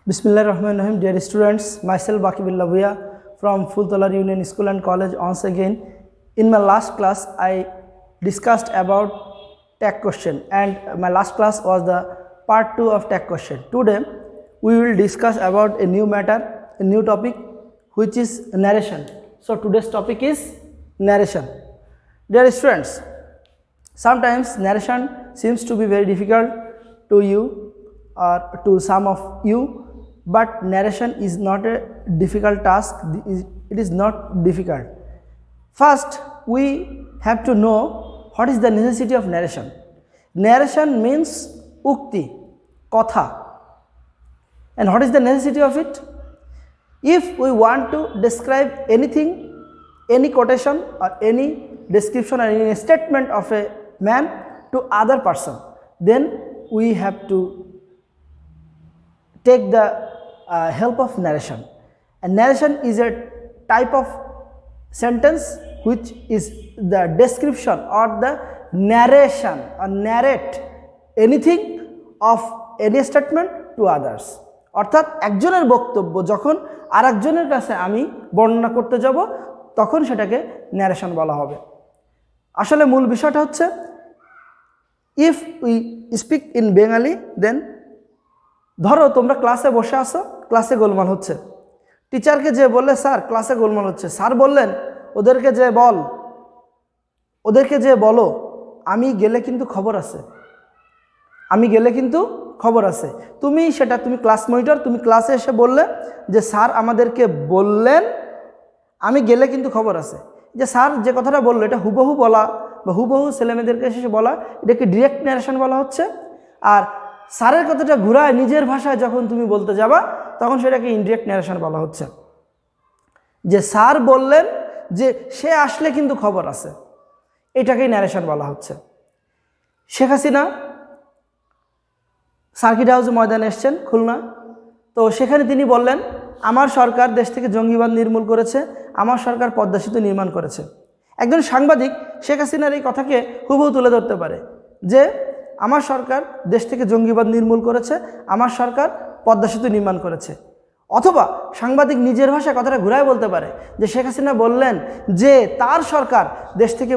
Bismillahirrahmanirrahim. Dear students, myself Bakibullah Bhuiya from Fultolar Union School and College once again. In my last class, I discussed about tag question, and my last class was the part 2 of tag question. Today, we will discuss about a new matter, a new topic, which is narration. So today's topic is narration. Dear students, sometimes narration seems to be very difficult to you or to some of you, but narration is not a difficult task. It is not difficult. First, we have to know what is the necessity of narration. Narration means ukti, kotha. And what is the necessity of it? If we want to describe anything, any quotation or any description or any statement of a man to other person, then we have to take the help of narration. And narration is a type of sentence which is the description or the narration or narrate anything of any statement to others. অর্থাৎ একজনের বক্তব্য যখন আরেকজনের কাছে আমি বর্ণনা করতে যাব তখন সেটাকে ন্যারেশন বলা হবে। আসলে মূল বিষয়টা হচ্ছে if we speak in Bengali, then ধরো তোমরা ক্লাসে বসে আছো, ক্লাসে গোলমাল হচ্ছে, টিচারকে যে বললে স্যার ক্লাসে গোলমাল হচ্ছে, স্যার বললেন ওদেরকে যে বলো আমি গেলে কিন্তু খবর আছে, তুমি ক্লাস মনিটর, তুমি ক্লাসে এসে বললে যে স্যার আমাদেরকে বললেন আমি গেলে কিন্তু খবর আছে। যে স্যার যে কথাটা বললো এটা হুবহু বলা বা হুবহু ছেলেমেয়েদেরকে এসে বলা, এটাকে ডিরেক্ট ন্যারেশন বলা হচ্ছে। আর স্যারের কথাটা ঘুরায় নিজের ভাষায় যখন তুমি বলতে যাবা তখন সেটাকে ইনডিরেক্ট ন্যারেশন বলা হচ্ছে। যে স্যার বললেন যে সে আসলে কিন্তু খবর আছে, এটাকেই ন্যারেশন বলা হচ্ছে। শেখ হাসিনা সার্কিট হাউস ময়দানে এসছেন খুলনা, তো সেখানে তিনি বললেন আমার সরকার দেশ থেকে জঙ্গিবাদ নির্মূল করেছে, আমার সরকার পদ্মা সেতু নির্মাণ করেছে। একজন সাংবাদিক শেখ হাসিনার এই কথাকে হুবহু তুলে ধরতে পারে যে আমার সরকার দেশ থেকে জঙ্গিবাদ নির্মূল করেছে, আমার সরকার পদ্মা সেতু নির্মাণ করেছে। অথবা সাংবাদিক নিজের ভাষায় কথাটা ঘুরায় বলতে পারে যে শেখ হাসিনা বললেন যে তার সরকার দেশ থেকে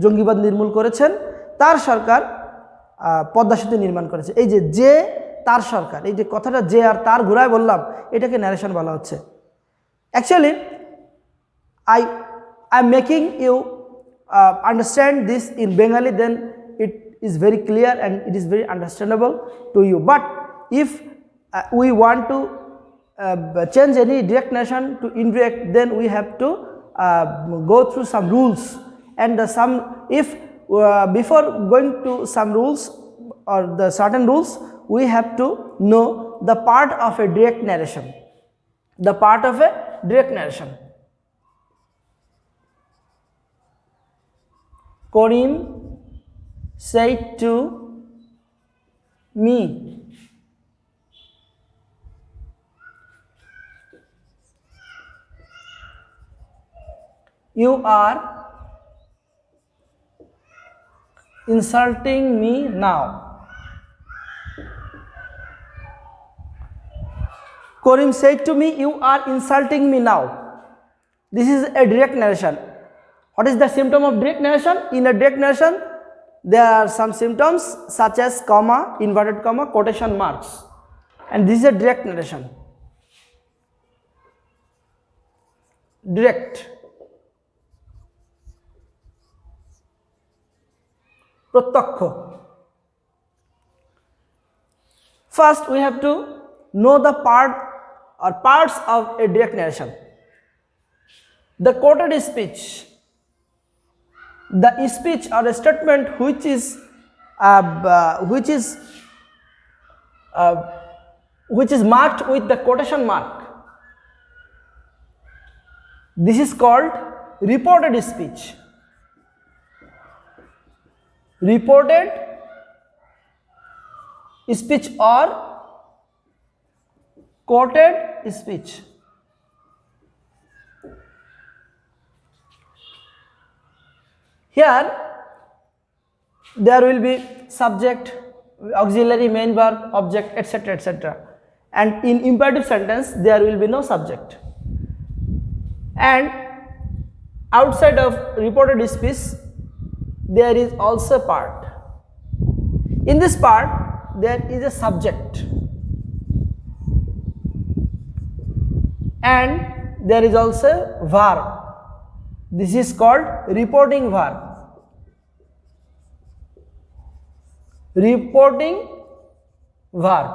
জঙ্গিবাদ নির্মূল করেছেন, তার সরকার পদ্মা সেতু নির্মাণ করেছে। এই যে তার সরকার, এই যে কথাটা যে আর তার ঘুরায় বললাম, এটাকে ন্যারেশন বলা হচ্ছে। Actually I am making you understand this in Bengali, then it is very clear and it is very understandable to you. But if we want to change any direct narration to indirect, then we have to go through some rules, and if before going to some rules or the certain rules, we have to know the part of a direct narration. Karim said to me, you are insulting me now. Karim said to me, you are insulting me now. This is a direct narration. What is the symptom of direct narration? In a direct narration, there are some symptoms such as comma, inverted comma, quotation marks, and this is a direct narration. Direct. Pratyakho. First, we have to know the part or parts of a direct narration. The quoted speech, the speech or a statement which is marked with the quotation mark, this is called reported speech. Reported speech or quoted speech. Here there will be subject, auxiliary, main verb, object, etc., etc. and in imperative sentence there will be no subject. And outside of reported speech there is also a part. In this part there is a subject and there is also verb. This is called reporting verb. Reporting verb,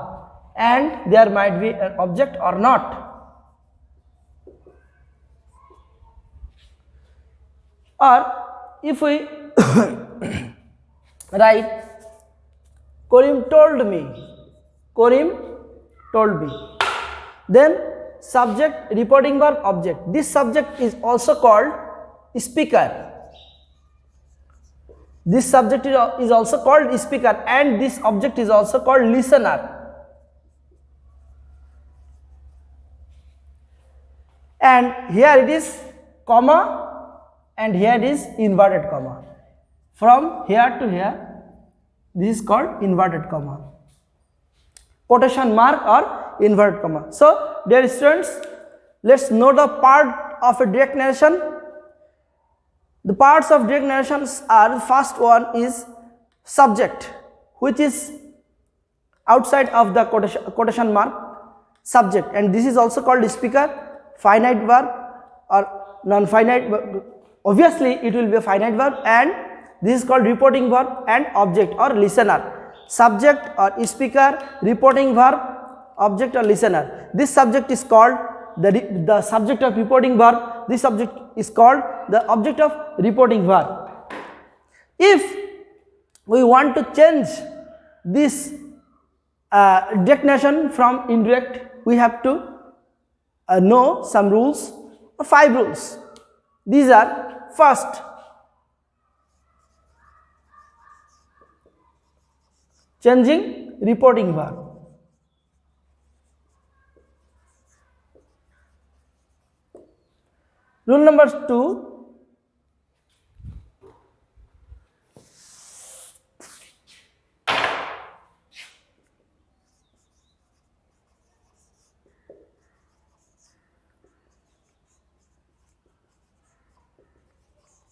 and there might be an object or not. Or if we write Karim told me, Karim told me, then subject, reporting verb, object. This subject is also called speaker. This subject is also called speaker, and this object is also called listener. And here it is comma, and here it is inverted comma. From here to here, this is called inverted comma, quotation mark or inverted comma. So dear students, let's know the part of a direct narration. The parts of direct narrations are, first one is subject, which is outside of the quotation mark, subject, and this is also called speaker, finite verb or non-finite. Obviously it will be a finite verb, and this is called reporting verb, and object or listener. Subject or speaker, reporting verb, object or listener. This subject is called the subject of reporting verb. This subject is called the object of reporting verb. If we want to change this direct narration from indirect, we have to know some rules, or 5 rules. These are: first, changing reporting verb. Rule number 2,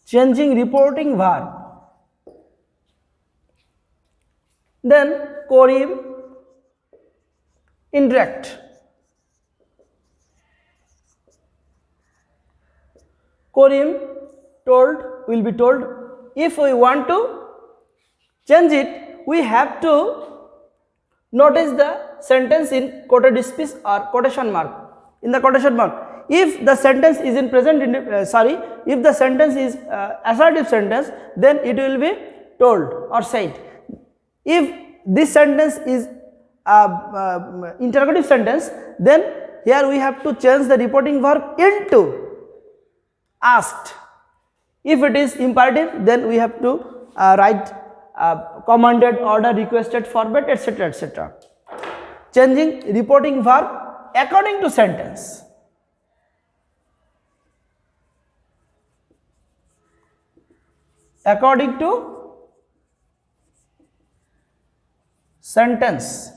changing reporting verb. Then Karim indirect. Karim told will be told. If we want to change it, we have to notice the sentence in quoted speech or quotation mark. In the quotation mark, if the sentence is in present if the sentence is assertive sentence, then it will be told or said. If this sentence is interrogative sentence, then here we have to change the reporting verb into asked. If it is imperative, then we have to write commanded, order, requested, forbade, etc., etc. Changing reporting verb according to sentence. According to sentence,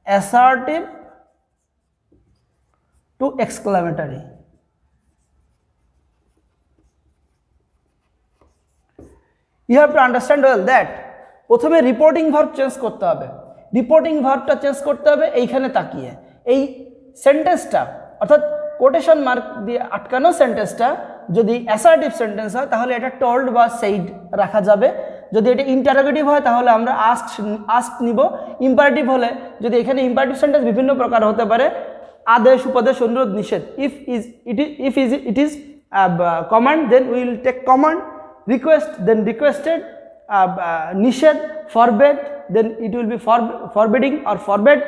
assertive to exclamatory. You have to understand well that প্রথমে reporting verb change করতে হবে। Reporting ভার্বটা change করতে হবে এইখানে তাকিয়ে। এই সেন্টেন্সটা অর্থাৎ কোটেশন মার্ক দিয়ে আটকানো সেন্টেন্সটা যদি অ্যাসার্টিভ সেন্টেন্স হয় তাহলে এটা টোল্ড বা সেইড রাখা যাবে। যদি এটা ইন্টারোগেটিভ হয় তাহলে আমরা আস্কড নিব। ইম্পারেটিভ হলে, যদি এখানে ইম্পারেটিভ সেন্টেন্স বিভিন্ন প্রকার হতে পারে, আদেশ, উপদেশ, অনুরোধ, নিষেধ। It is command, then will take command. Request, then requested. Nishad, forbade, then it will be forbidding or forbade,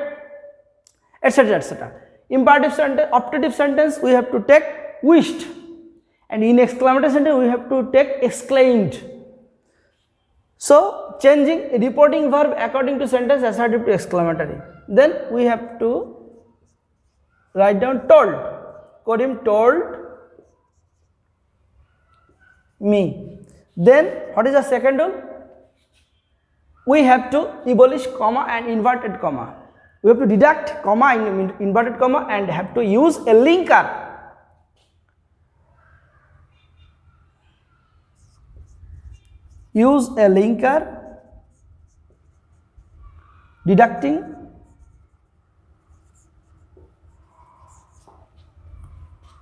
etc., etc. Imperative sentence, optative sentence, we have to take wished, and in exclamatory sentence we have to take exclaimed. So changing reporting verb according to sentence, assertive to exclamatory. Then we have to write down told. Karim told me. Then what is the second rule? We have to abolish comma and inverted comma. We have to deduct comma in inverted comma and have to use a linker. Use a linker deducting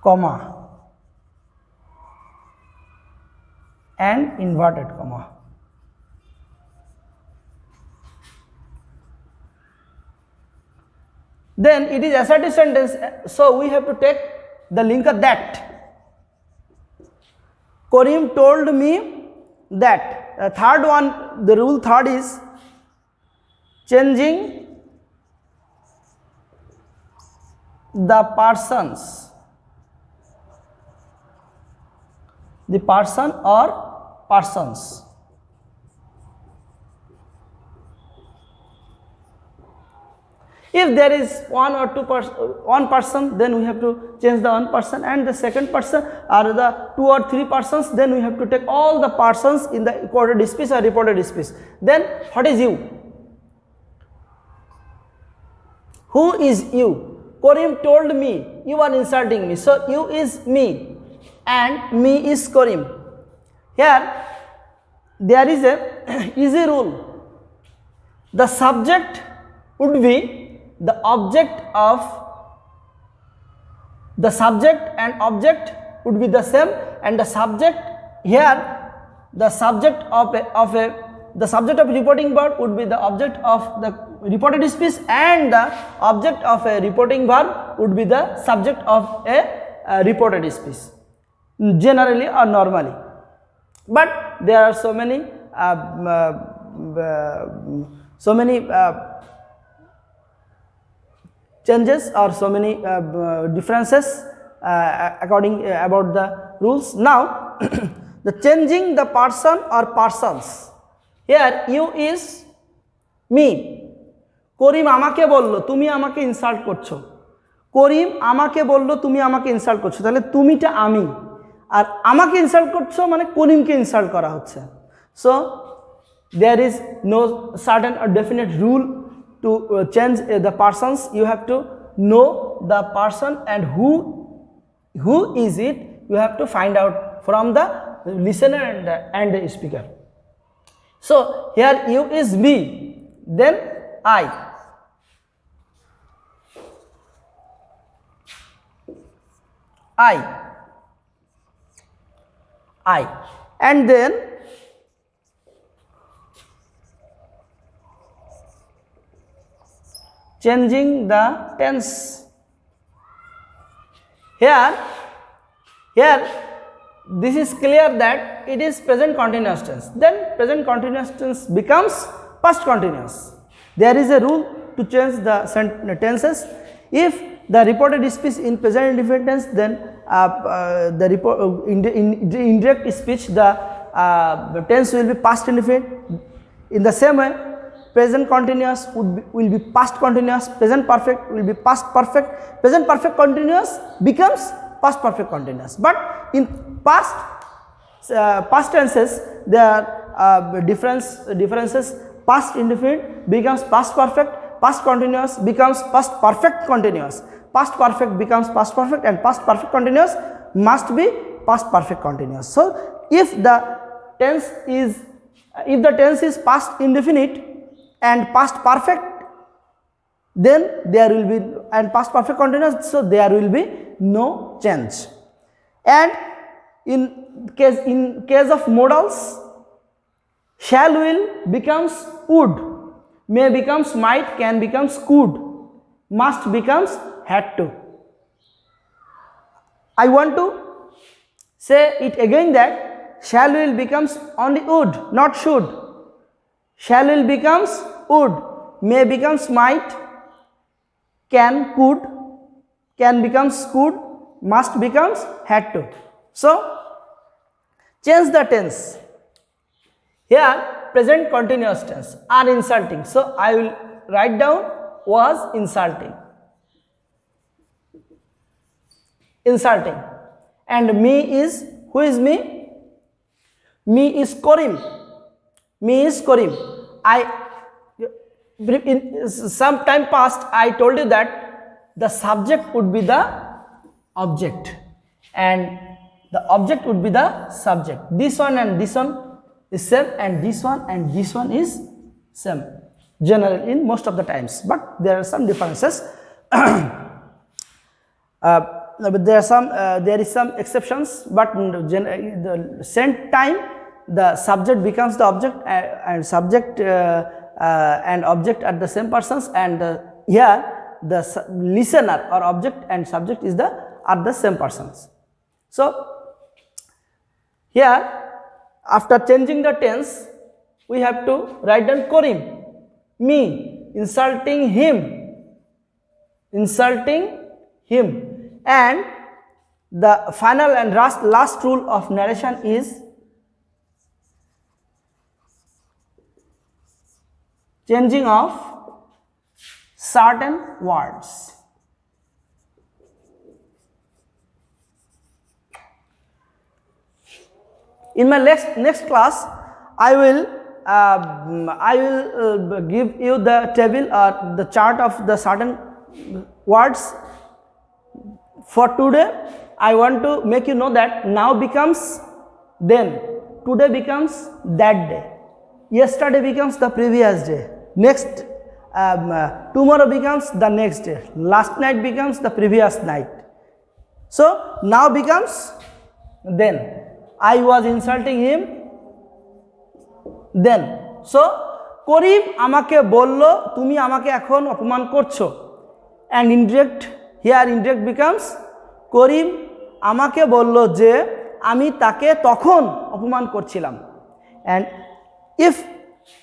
comma and inverted comma. Then it is assertive sentence, so we have to take the linker that. Karim told me that. Third one, the rule third is changing the persons, the person or persons. If there is one or one person, then we have to change the one person, and the second person or the two or three persons, then we have to take all the persons in the quoted speech or reported speech. Then what is you? Who is you? Karim told me. You are insulting me. So you is me and me is Karim. Here there is a easy rule. The subject would be the object of, the subject and object would be the same, and the subject here, the subject of the subject of reporting verb would be the object of the reported speech, and the object of a reporting verb would be the subject of a reported speech, generally or normally. But there are so many changes or so many differences according about the rules. Now the changing the person or persons, here you is me. করিম আমাকে বলল তুমি আমাকে insult করছো, করিম আমাকে বলল তুমি আমাকে insult করছো, তাহলে তুমিটা আমি, আর আমাকে ইনসাল্ট করছো মানে করিমকে ইনসাল্ট করা হচ্ছে। So there is no certain or definite rule to change the persons. You have to know the person and who is it, you have to find out from the listener and the speaker. So here you is me, then I, and then changing the tense. Here this is clear that it is present continuous tense, then present continuous tense becomes past continuous. There is a rule to change the tenses. If the reported speech in present indefinite tense, then in indirect speech the tense will be past indefinite. In the same way, present continuous will be past continuous, present perfect will be past perfect, present perfect continuous becomes past perfect continuous. But in past tenses there are differences. Past indefinite becomes past perfect, past continuous becomes past perfect continuous, past perfect becomes past perfect, and past perfect continuous must be past perfect continuous. So if the tense is past indefinite and past perfect, then there will be, and past perfect continuous, so there will be no change. And in case of modals, shall will becomes would, may becomes might, can becomes could, must becomes had to. I want to say it again that shall will becomes only would, not should. Shall will becomes would, may becomes might, can could, can becomes could, must becomes had to. So change the tense. Here present continuous tense are insulting, so I will write down was insulting, and me is, who is me? Me is Karim. Me is Karim. in some time past I told you that the subject would be the object and the object would be the subject. This one and this one is same, and this one is same generally in most of the times, but there are some differences. But there is some exceptions, but the same time the subject becomes the object, and subject and object are the same persons, and here the listener or object and subject are the same persons. So here after changing the tense we have to write down Karim, me, insulting him, and the final and last rule of narration is changing of certain words. In my next class, I will give you the table or the chart of the certain words. For today, I want to make you know that now becomes then, today becomes that day, yesterday becomes the previous day, next tomorrow becomes the next day, last night becomes the previous night. So now becomes then. I was insulting him then. So করিম আমাকে বলল তুমি আমাকে এখন অপমান করছো, and indirect here indirect becomes করিম আমাকে বলল যে আমি তাকে তখন অপমান করছিলাম. And if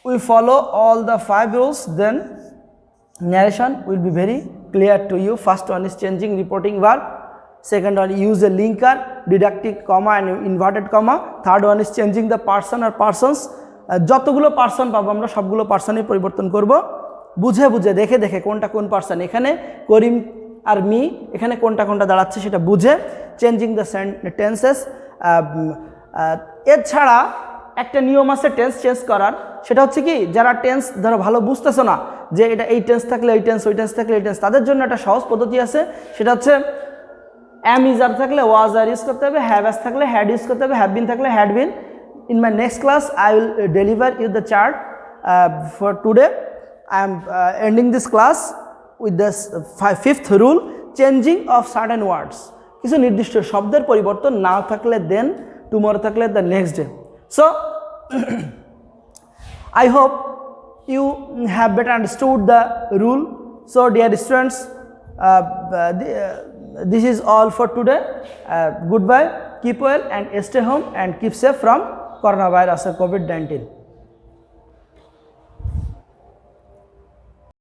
we follow all the 5 rules, then narration will be very clear to you. First one is changing reporting verb, second one use a linker, deductive comma and inverted comma, third one is changing the person or persons. যতগুলো person পাবো আমরা সবগুলো পার্সনই পরিবর্তন করব, বুঝে বুঝে দেখে দেখে কোনটা কোন পার্সন, এখানে করিম আর মি এখানে কোনটা কোনটা দাঁড়াচ্ছে সেটা বুঝে চেঞ্জিং দ্য টেন্সেস। এছাড়া একটা নিয়ম আছে টেন্স চেঞ্জ করার, সেটা হচ্ছে কি যারা টেন্স ধরো ভালো বুঝতেছো না যে এটা এই টেন্স থাকলে এই টেন্স, ওই টেন্স থাকলে এই টেন্স, তাদের জন্য একটা সহজ পদ্ধতি আছে, সেটা হচ্ছে এম ইজ আর থাকলে ওয়াজ আর ইউজ করতে হবে, হ্যাভ অ্যাজ থাকলে হ্যাড ইউজ করতে হবে, হ্যাভ বিন থাকলে had been. In my next class, I will deliver you the chart. For today, I am ending this class with the 5th rule, changing of certain words. কিছু নির্দিষ্ট শব্দের পরিবর্তন, now থাকলে then, tomorrow থাকলে the next day. So, I hope you have better understood the rule. So, dear students, this is all for today. Goodbye, keep well and stay home and keep safe from coronavirus or COVID-19.